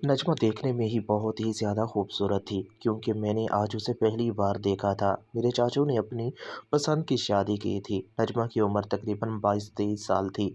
नज़्मा देखने में ही बहुत ही ज़्यादा खूबसूरत थी क्योंकि मैंने आज उसे पहली बार देखा था। मेरे चाचू ने अपनी पसंद की शादी की थी। नज़्मा की उम्र तकरीबन 22-23 साल थी।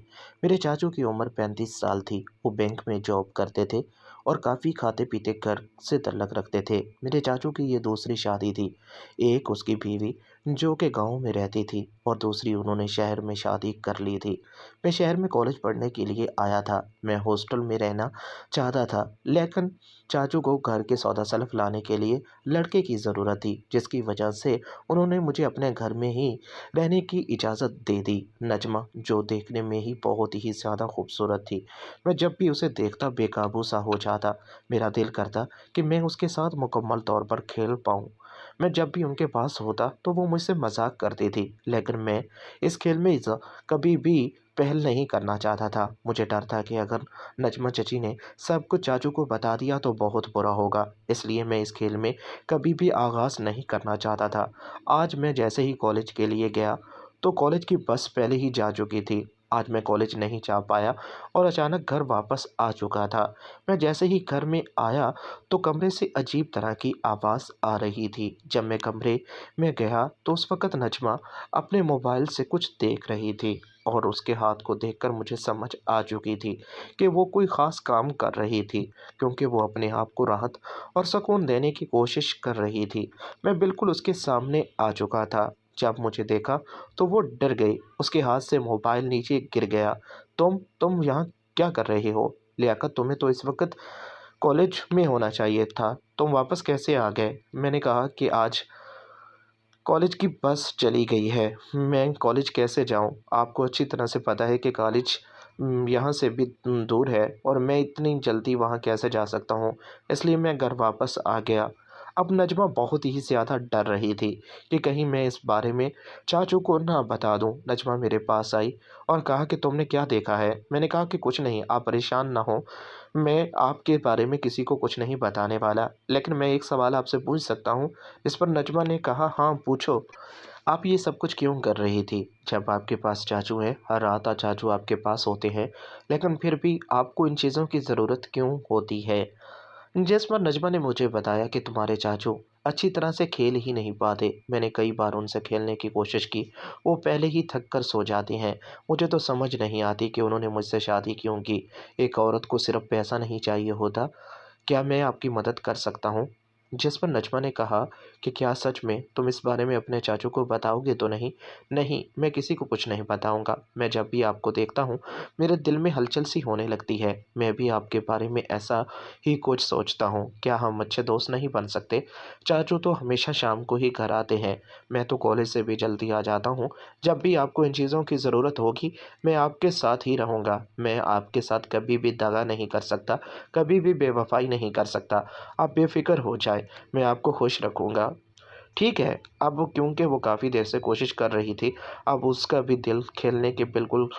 मेरे चाचू की उम्र 35 साल थी। वो बैंक में जॉब करते थे और काफ़ी खाते-पीते घर से तल्लक रखते थे। मेरे चाचू की ये दूसरी शादी थी। एक उसकी बीवी जो कि गाँव में रहती थी और दूसरी उन्होंने शहर में शादी कर ली थी। मैं शहर में कॉलेज पढ़ने के लिए आया था। मैं हॉस्टल में रहना चाहता था, लेकिन चाचू को घर के सौदा सल्फ़ लाने के लिए लड़के की ज़रूरत थी, जिसकी वजह से उन्होंने मुझे अपने घर में ही रहने की इजाज़त दे दी। नज़्मा, जो देखने में ही बहुत ही ज़्यादा खूबसूरत थी, मैं जब भी उसे देखता बेकाबू सा हो जाता। मेरा दिल करता कि मैं उसके साथ मुकम्मल तौर पर खेल पाऊँ। मैं जब भी उनके पास होता तो वो मुझसे मज़ाक करती थी, लेकिन मैं इस खेल में कभी भी पहल नहीं करना चाहता था। मुझे डर था कि अगर नज़्मा चची ने सब कुछ चाचू को बता दिया तो बहुत बुरा होगा, इसलिए मैं इस खेल में कभी भी आगाज़ नहीं करना चाहता था। आज मैं जैसे ही कॉलेज के लिए गया, तो कॉलेज की बस पहले ही जा चुकी थी। आज मैं कॉलेज नहीं जा पाया और अचानक घर वापस आ चुका था। मैं जैसे ही घर में आया, तो कमरे से अजीब तरह की आवाज़ आ रही थी। जब मैं कमरे में गया, तो उस वक़्त नज़्मा अपने मोबाइल से कुछ देख रही थी और उसके हाथ को देखकर मुझे समझ आ चुकी थी कि वो कोई ख़ास काम कर रही थी, क्योंकि वो अपने आप को राहत और सुकून देने की कोशिश कर रही थी। मैं बिल्कुल उसके सामने आ चुका था। जब मुझे देखा तो वो डर गई। उसके हाथ से मोबाइल नीचे गिर गया। तुम यहाँ क्या कर रहे हो? लियाकत, तुम्हें तो इस वक़्त कॉलेज में होना चाहिए था। तुम वापस कैसे आ गए? मैंने कहा कि आज कॉलेज की बस चली गई है। मैं कॉलेज कैसे जाऊँ? आपको अच्छी तरह से पता है कि कॉलेज यहाँ से भी दूर है और मैं इतनी जल्दी वहाँ कैसे जा सकता हूँ? इसलिए मैं घर वापस आ गया। अब नज़्मा बहुत ही ज़्यादा डर रही थी कि कहीं मैं इस बारे में चाचू को ना बता दूँ। नज़्मा मेरे पास आई और कहा कि तुमने क्या देखा है? मैंने कहा कि कुछ नहीं, आप परेशान ना हों। मैं आपके बारे में किसी को कुछ नहीं बताने वाला, लेकिन मैं एक सवाल आपसे पूछ सकता हूँ? इस पर नज़्मा ने कहा, हाँ, पूछो। आप ये सब कुछ क्यों कर रही थी? जब आपके पास चाचू हैं, हर रात चाचू आपके पास होते हैं, लेकिन फिर भी आपको इन चीज़ों की ज़रूरत क्यों होती है? जिस पर नज़्मा ने मुझे बताया कि तुम्हारे चाचू अच्छी तरह से खेल ही नहीं पाते। मैंने कई बार उनसे खेलने की कोशिश की, वो पहले ही थक कर सो जाते हैं। मुझे तो समझ नहीं आती कि उन्होंने मुझसे शादी क्यों की। एक औरत को सिर्फ़ पैसा नहीं चाहिए होता। क्या मैं आपकी मदद कर सकता हूँ? जिस पर नज़्मा ने कहा कि क्या सच में तुम इस बारे में अपने चाचू को बताओगे तो नहीं? नहीं, मैं किसी को कुछ नहीं बताऊँगा। मैं जब भी आपको देखता हूँ, मेरे दिल में हलचल सी होने लगती है। मैं भी आपके बारे में ऐसा ही कुछ सोचता हूँ। क्या हम अच्छे दोस्त नहीं बन सकते? चाचू तो हमेशा शाम को ही घर आते हैं। मैं तो कॉलेज से भी जल्दी आ जाता हूँ। जब भी आपको इन चीज़ों की ज़रूरत होगी, मैं आपके साथ ही रहूँगा। मैं आपके साथ कभी भी दगा नहीं कर सकता, कभी भी बेवफ़ाई नहीं कर सकता। आप बेफ़िक्र हो जाएँ, मैं आपको खुश रखूँगा। ठीक है। अब क्योंकि वो काफ़ी देर से कोशिश कर रही थी, अब उसका भी दिल खेलने के बिल्कुल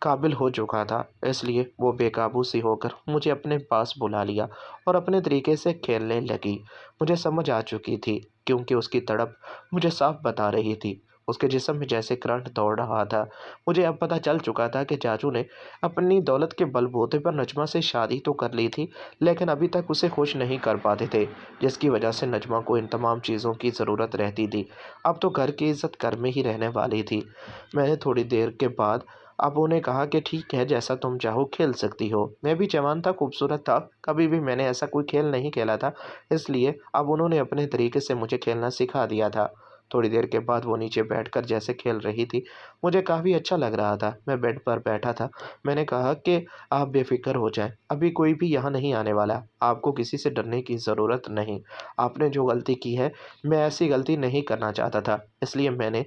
काबिल हो चुका था, इसलिए वो बेकाबू सी होकर मुझे अपने पास बुला लिया और अपने तरीके से खेलने लगी। मुझे समझ आ चुकी थी, क्योंकि उसकी तड़प मुझे साफ बता रही थी। उसके जिस्म में जैसे करंट दौड़ रहा था। मुझे अब पता चल चुका था कि चाचू ने अपनी दौलत के बलबूते पर नज़्मा से शादी तो कर ली थी, लेकिन अभी तक उसे खुश नहीं कर पाते थे, जिसकी वजह से नज़्मा को इन तमाम चीज़ों की ज़रूरत रहती थी। अब तो घर की इज़्ज़त घर में ही रहने वाली थी। मैंने थोड़ी देर के बाद अब उन्हें कहा कि ठीक है, जैसा तुम चाहो खेल सकती हो। मैं भी जवान था, खूबसूरत था, कभी भी मैंने ऐसा कोई खेल नहीं खेला था, इसलिए अब उन्होंने अपने तरीके से मुझे खेलना सिखा दिया था। थोड़ी देर के बाद वो नीचे बैठकर जैसे खेल रही थी, मुझे काफ़ी अच्छा लग रहा था। मैं बेड पर बैठा था। मैंने कहा कि आप बेफ़िक्र हो जाएँ, अभी कोई भी यहाँ नहीं आने वाला। आपको किसी से डरने की ज़रूरत नहीं। आपने जो गलती की है, मैं ऐसी गलती नहीं करना चाहता था, इसलिए मैंने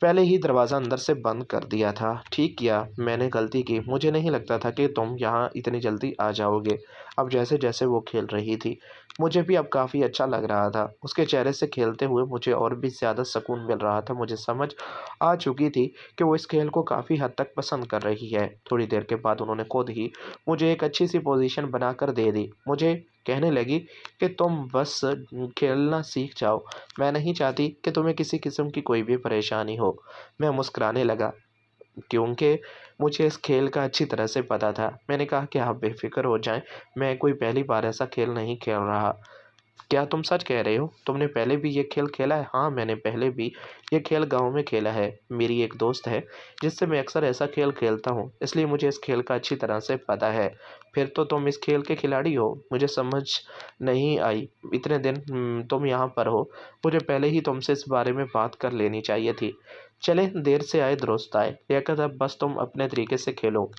पहले ही दरवाज़ा अंदर से बंद कर दिया था। ठीक किया, मैंने गलती की। मुझे नहीं लगता था कि तुम यहाँ इतनी जल्दी आ जाओगे। अब जैसे-जैसे वो खेल रही थी, मुझे भी अब काफ़ी अच्छा लग रहा था। उसके चेहरे से खेलते हुए मुझे और भी ज़्यादा सुकून मिल रहा था। मुझे समझ आ चुकी थी कि वो इस खेल को काफ़ी हद तक पसंद कर रही है। थोड़ी देर के बाद उन्होंने खुद ही मुझे एक अच्छी-सी पोज़ीशन बनाकर दे दी। मुझे कहने लगी कि तुम बस खेलना सीख जाओ। मैं नहीं चाहती कि तुम्हें किसी किस्म की कोई भी परेशानी हो। मैं मुस्कुराने लगा। क्योंकि मुझे इस खेल का अच्छी तरह से पता था। मैंने कहा कि आप बेफ़िक्र हो जाएँ, मैं कोई पहली बार ऐसा खेल नहीं खेल रहा। क्या तुम सच कह रहे हो? तुमने पहले भी ये खेल खेला है? हाँ, मैंने पहले भी ये खेल गाँव में खेला है। मेरी एक दोस्त है, जिससे मैं अक्सर ऐसा खेल खेलता हूँ, इसलिए मुझे इस खेल का अच्छी तरह से पता है। फिर तो तुम इस खेल के खिलाड़ी हो? मुझे समझ नहीं आई। इतने दिन तुम यहाँ पर हो, मुझे पहले ही तुमसे इस बारे में बात कर लेनी चाहिए थी। चलें, देर से आए दुरुस्त आए। लियाकत अब बस तुम अपने तरीके से खेलो।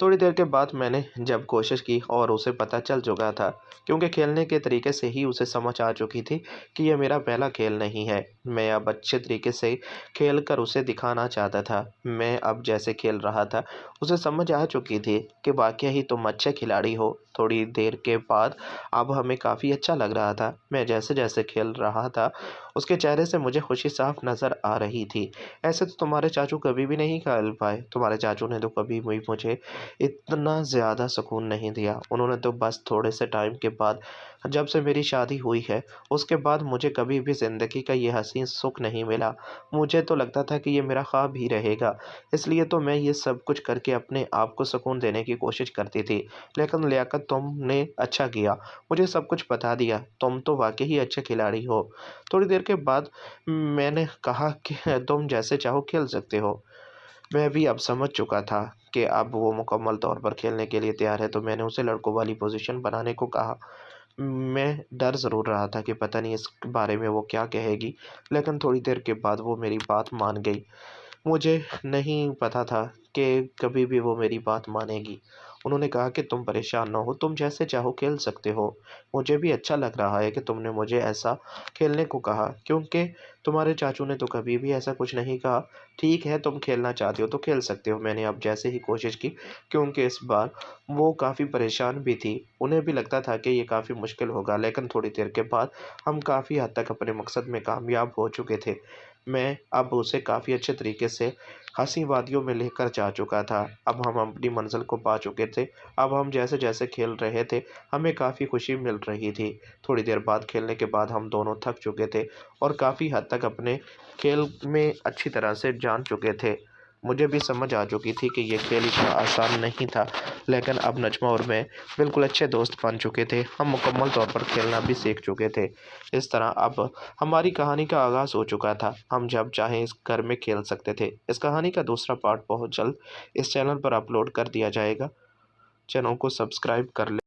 थोड़ी देर के बाद मैंने जब कोशिश की और उसे पता चल चुका था, क्योंकि खेलने के तरीके से ही उसे समझ आ चुकी थी कि यह मेरा पहला खेल नहीं है। मैं अब अच्छे तरीके से खेल कर उसे दिखाना चाहता था। मैं अब जैसे खेल रहा था, उसे समझ आ चुकी थी कि वाकई ही तुम अच्छे खिलाड़ी हो। थोड़ी देर के बाद अब हमें काफ़ी अच्छा लग रहा था। मैं जैसे जैसे खेल रहा था, उसके चेहरे से मुझे खुशी साफ नज़र आ रही थी। ऐसे तो तुम्हारे चाचू कभी भी नहीं खेल पाए। तुम्हारे चाचू ने तो कभी भी मुझे इतना ज़्यादा सुकून नहीं दिया। उन्होंने तो बस थोड़े से टाइम के बाद, जब से मेरी शादी हुई है, उसके बाद मुझे कभी भी ज़िंदगी का ये हसीन सुख नहीं मिला। मुझे तो लगता था कि ये मेरा ख्वाब ही रहेगा। इसलिए तो मैं ये सब कुछ करके अपने आप को सुकून देने की कोशिश करती थी। लेकिन लियाकत, तुमने अच्छा किया, मुझे सब कुछ बता दिया। तुम तो वाक़ई ही अच्छे खिलाड़ी हो। थोड़ी देर के बाद मैंने कहा कि तुम जैसे चाहो खेल सकते हो। मैं भी अब समझ चुका था कि अब वो मुकम्मल तौर पर खेलने के लिए तैयार है, तो मैंने उसे लड़कों वाली पोज़ीशन बनाने को कहा। मैं डर ज़रूर रहा था कि पता नहीं इस बारे में वो क्या कहेगी, लेकिन थोड़ी देर के बाद वो मेरी बात मान गई। मुझे नहीं पता था कि कभी भी वो मेरी बात मानेगी। उन्होंने कहा कि तुम परेशान ना हो, तुम जैसे चाहो खेल सकते हो। मुझे भी अच्छा लग रहा है कि तुमने मुझे ऐसा खेलने को कहा, क्योंकि तुम्हारे चाचू ने तो कभी भी ऐसा कुछ नहीं कहा। ठीक है, तुम खेलना चाहते हो तो खेल सकते हो। मैंने अब जैसे ही कोशिश की, क्योंकि इस बार वो काफ़ी परेशान भी थी। उन्हें भी लगता था कि ये काफ़ी मुश्किल होगा, लेकिन थोड़ी देर के बाद हम काफ़ी हद तक अपने मकसद में कामयाब हो चुके थे। मैं अब उसे काफ़ी अच्छे तरीके से हँसी वादियों में लेकर जा चुका था। अब हम अपनी मंज़िल को पा चुके थे। अब हम जैसे-जैसे खेल रहे थे, हमें काफ़ी खुशी मिल रही थी। थोड़ी देर बाद खेलने के बाद हम दोनों थक चुके थे और काफ़ी हद तक अपने खेल में अच्छी तरह से जान चुके थे। मुझे भी समझ आ चुकी थी कि ये खेल इतना आसान नहीं था, लेकिन अब नजमा और मैं बिल्कुल अच्छे दोस्त बन चुके थे। हम मुकम्मल तौर पर खेलना भी सीख चुके थे। इस तरह अब हमारी कहानी का आगाज़ हो चुका था। हम जब चाहें इस घर में खेल सकते थे। इस कहानी का दूसरा पार्ट बहुत जल्द इस चैनल पर अपलोड कर दिया जाएगा। चैनल को सब्सक्राइब कर लें।